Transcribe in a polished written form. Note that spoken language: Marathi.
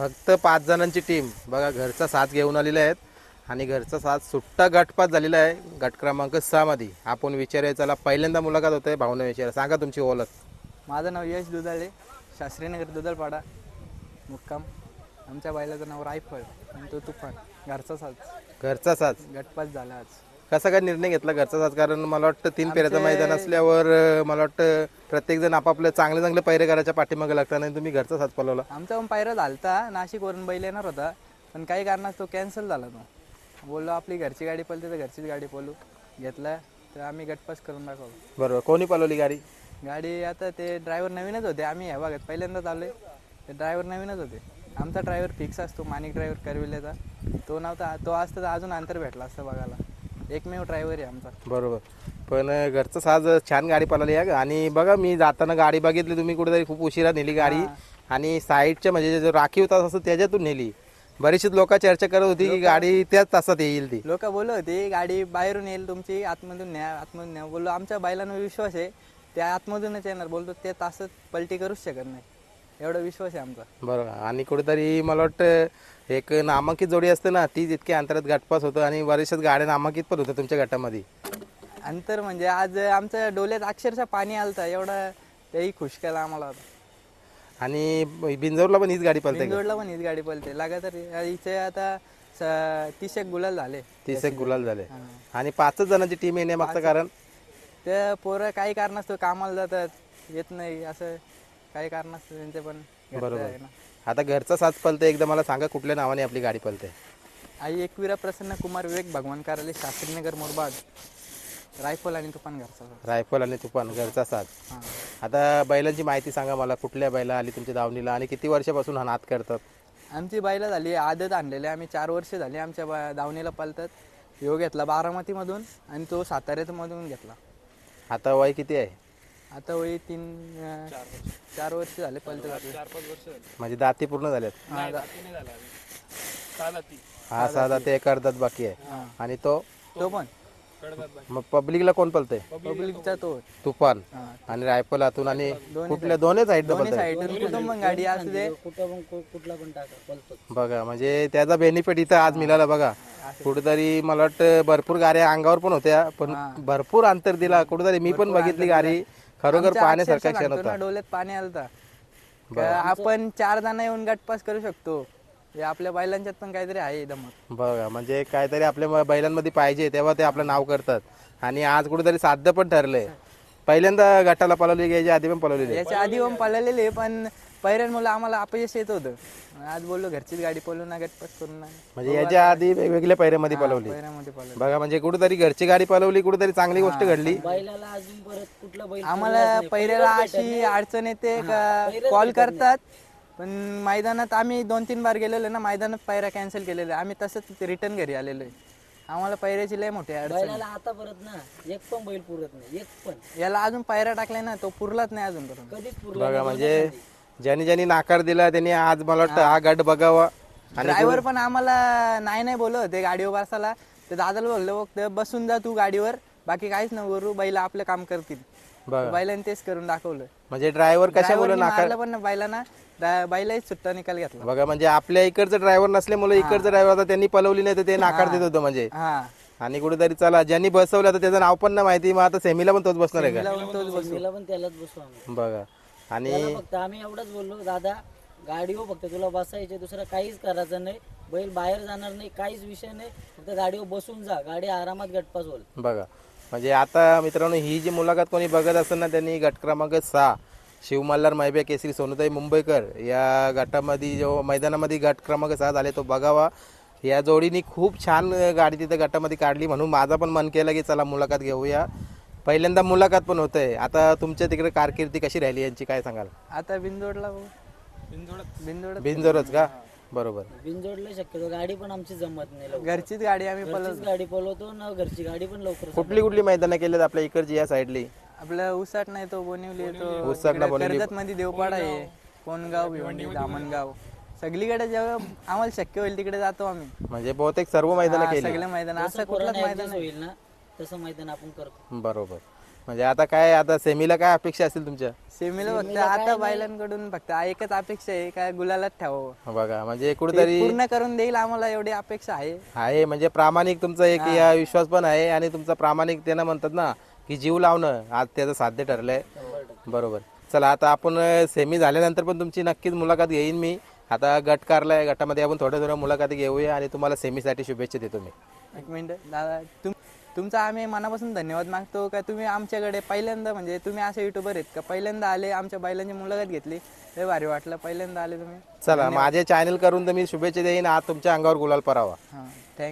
फक्त 5 जणांची टीम बघा घरचा साथ घेऊन आलेले आहेत आणि घरचा साथ सुट्टा गटपात झालेला आहे गट क्रमांक 6 मध्ये. आपण विचारूया चला पहिल्यांदा मुलाखत होते भावना विचारा. सांगा तुमची ओळख. माझं नाव यश दुधाळे, शास्त्रीनगर दुधाळपाडा मुक्काम. आमच्या बैलाचं नाव रायफळ आणि तो तुफान. घरचा साथ, घरचा साथ गटपात झाला आज. कसा काय निर्णय घेतला घरचा साथ? कारण मला वाटतं 3 पेऱ्याचं मैदान असल्यावर मला वाटतं प्रत्येक जण आपापले चांगले चांगले पैरे करायच्या पाठीमागे लागतात आणि तुम्ही घरचा साथ पळवला. आमचा पण पायरा झालता, नाशिकवरून बैल येणार होता पण काही कारणात तो कॅन्सल झाला. तो बोललो आपली घरची गाडी पळते तर घरचीच गाडी पळू. घेतला तर आम्ही गटपास करून दाखवलं. बरोबर. कोणी पळवली गाडी? गाडी आता ते ड्रायव्हर नवीनच होते. आम्ही ह्या भागात पहिल्यांदाच आलोय. ते ड्रायव्हर नवीनच होते. आमचा ड्रायव्हर फिक्स असतो, माणिक ड्रायव्हर करविल्याचा. तो नव्हता, तो असता तर अजून अंतर भेटला असतं बघायला. एकमेव ड्रायव्हर आहे आमचा. बरोबर. पण घरचं साज छान गाडी पळाली आहे आणि बघा मी जाताना गाडी बघितली, तुम्ही कुठेतरी खूप उशिरा नेली गाडी आणि साईडच्या म्हणजे जो राखीव तास असतो त्याच्यातून नेली. बरीचशी लोक चर्चा करत होती की गाडी त्याच तासात येईल. ती लोक बोलत होती गाडी बाहेरून येईल तुमची, आतमधून न्या, आतमधून न्या. बोललो आमच्या बैलांवर विश्वास आहे, त्या आतमधूनच येणार. बोलतो ते तासात पलटी करूच शकत नाही, एवढा विश्वास आहे आमचा. बरोबर. आणि कुठेतरी मला वाटतं एक नामांकित जोडी असते ना, ती जितक्या अंतरात गटपास होतं आणि बऱ्याचशाच गाड्या नामांकित पण होतं तुमच्या गटामध्ये. अंतर म्हणजे आज आमच्या डोल्यात अक्षरशः पाणी आलतं, एवढा तेही खुश केला आम्हाला होता. आणि बिंजोरला पण हीच गाडी पळते. बिंदोडला पण हीच गाडी पळते लगातार. इथे आता 30 एक गुलाल झाले. 30 एक गुलाल झाले आणि 5 जणांची टीम येण्यामागचं कारण? ते पोरं काही कारणास्तव कामाला जातात, येत नाही, असं काही कारणास्तव त्यांचे पण बरोबर. आहे ना. आता घरचा साथ पळते, एकदा मला सांगा कुठल्या नावाने आपली गाडी पळते? आई एकविरा प्रसन्न कुमार विवेक भगवान कार्यालय, शास्त्रीनगर मुरबाड. रायफल आणि तुफान घरचा. रायफल आणि तुफान घरचा साथ. हां. आता बैलांची माहिती सांगा मला. कुठल्या बैला आली तुमच्या दावणीला आणि किती वर्षापासून हा नाद करतात? आमची बैला झाली आदत आणलेली, आम्ही 4 वर्ष झाली आमच्या दावणीला पळतात. ह्यो घेतला बारामतीमधून आणि तो साताऱ्यामधून घेतला. आता वय किती आहे? आता वय 4 वर्ष झाले पळतात आपले. 4-5 वर्ष झाली. म्हणजे दाती पूर्ण झाल्यात? हां, नाही झाला. 6 दाती. हा 6 दाती, एक अर्धात बाकी आहे. हां. आणि तो तो पण कडदात बाकी. मग पब्लिकला कोण पळतंय? पब्लिकचा तो. तुफान हां. आणि रायफल आतून आणि दोन्ही कुठल्या दोन्ही साईड दोन्ही साईडून कुटुंब गाडी असू दे. कुठला पण टाका पळतो. बघा म्हणजे त्याचा बेनिफिट इथं आज मिळाला. बघा कुठेतरी मला वाटतं भरपूर गाड्या अंगावर पण होत्या पण भरपूर अंतर दिला. कुठेतरी मी पण बघितली गाडी, खरोखर आमच्या पाहण्यासारखा अक्षरशः क्षण सांगतो होता. ना, डोल्यात पाणी आलता. आपण 4 जण येऊन गटपास करू शकतो, हे आपल्या बैलांच्यात पण काहीतरी आहे दमक. बघा म्हणजे काहीतरी आपल्या बैलांमध्ये पाहिजे तेव्हा ते आपलं नाव करतात आणि आज कुठेतरी साध्य पण ठरलंय. पहिल्यांदा गटाला पळवली घ्यायची, आधी पण पळवलेली? याच्या आधी पण पळलेले पण पहिऱ्यांमुळे आम्हाला अपयश येत होतं. आज बोललो घरचीच गाडी पळू ना, गटपास करू ना. म्हणजे याच्या आधी वेगवेगळ्या पैऱ्यामध्ये पळवली. पहिऱ्यामध्ये पळवली. बघा म्हणजे कुठेतरी घरची गाडी पळवली, कुठेतरी चांगली गोष्ट घडली. बैलाला अजून परत कुठला बैल आम्हाला पहिऱ्याला अशी अडचण येते का कॉल करतात पण मैदानात आम्ही 2-3 बार गेलेलो ना, मैदानात पायऱ्या कॅन्सल केलेल्या, आम्ही तसंच रिटर्न घरी आलेलो आहे. आम्हाला पायऱ्याची लय मोठी अडचण. बैलाला आता परत ना एक पण बैल पुरत नाही, एक पण. याला अजून पायऱ्या टाकल्या ना, तो पुरलाच नाही अजूनपर्यंत. कधीच पुरला बघा म्हणजे ज्यांनी ज्यांनी नाकार दिला त्यांनी आज मला वाटतं हा गट बघावा. आणि ड्रायव्हर पण आम्हाला नाही बोलत होते गाडीवर बसायला. ते दादाला बोललो बसून जा तू गाडीवर, बाकी काहीच नाही करू, बैला आपलं काम करतील. बघा बैलांनी तेच करून दाखवलं. म्हणजे ड्रायव्हर कशामुळे नाकार? मारलं पण बैलांना, बैलाही सुट्टा निकाल घेतला. बघा म्हणजे आपल्या इकडचं ड्रायव्हर नसल्यामुळे इकडचं ड्रायव्हर आता त्यांनी पळवली नाही तर ते नाकार देत होतं म्हणजे. हा, आणि कुठेतरी चला ज्यांनी बसवलं आता त्याचं नाव पण नाही माहिती, मग आता सेमीला पण तोच बसणार आहे का? बैलाला पण त्यालाच बसू आम्ही. बघा आणि त्याला फक्त आम्ही एवढंच बोललो, दादा गाडीवर फक्त तुला बसायचे, दुसरं काहीच करायचं नाही, बैल बाहेर जाणार नाही, काहीच विषय नाही, फक्त गाडीवर बसून जा, गाडी आरामात गटपास होईल. बघा म्हणजे आता मित्रांनो ही जी मुलाखत कोणी बघत असेल ना, त्यांनी गट क्रमांक 6 शिवमल्हार मैबे केसरी सोनूताई मुंबईकर या गटामध्ये जो मैदानामध्ये गट क्रमांक 6 झाले तो बघावा. या जोडीने खूप छान गाडी तिथे गटामध्ये काढली म्हणून माझा पण मन केलं की चला मुलाखत घेऊया. पहिल्यांदा मुलाखत पण होतंय. आता तुमच्या तिकडे कारकिर्दी कशी राहिली यांची काय सांगाल? आता बिंदोडला बिनजोरच का? बरोबर. बिनजोडला शक्यतो गाडी पण आमची जमत नाही लवकर. घरचीच गाडी आम्ही घरचीच गाडी पळवतो ना, घरची गाडी पण लवकर कुठली कुठली मैदानं केलेत आपल्या इकडची या साईडली? आपलं उसाट नाही तो बोनिवली येतो, उसाटला बोनिवली. कर्जत मध्ये देवपाडा आहे, कोणगाव, भिवंडी, दामणगाव, सगळीकडे जेव्हा आम्हाला शक्य होईल तिकडे जातो आम्ही. म्हणजे बहुतेक सर्व मैदानं केली. सगळे मैदान, असं जसं कुठलंच पोरांना मैदान adjust होईल ना तसं मैदान आपण करतो. बरोबर. म्हणजे आता काय, आता सेमीला काय अपेक्षा असतील तुमच्या? सेमीला फक्त आता बैलांकडून फक्त एकच अपेक्षा आहे काय गुलालात ठेवावं. बघा म्हणजे ते कुठेतरी पूर्ण करून देईल आम्हाला एवढी अपेक्षा आहे. आहे, म्हणजे प्रामाणिक तुमचा एक या विश्वास पण आहे आणि तुमचा प्रामाणिकतेनं म्हणतात ना की जीव लावणं आज त्याचं साध्य ठरलंय. बरोबर. चला आता आपण सेमी झाल्यानंतर पण तुमची नक्कीच मुलाखत घेईन मी. आता गट कारलाय, गटामध्ये आपण थोड्या मुलाखती घेऊया आणि तुम्हाला सेमीसाठी शुभेच्छा देतो मी. एक मिनिट दादा, तुमचा आम्ही मनापासून धन्यवाद मागतो का तुम्ही आमच्याकडे पहिल्यांदा, म्हणजे तुम्ही असे युट्यूबर आहेत का पहिल्यांदा आले, आमच्या बैलांची मुलाखत घेतली, लय भारी वाटलं पहिल्यांदा आले तुम्ही. चला माझे चॅनल करून तर मी शुभेच्छा देईन, आज तुमच्या अंगावर गुलाल परावा. हां थँक्यू.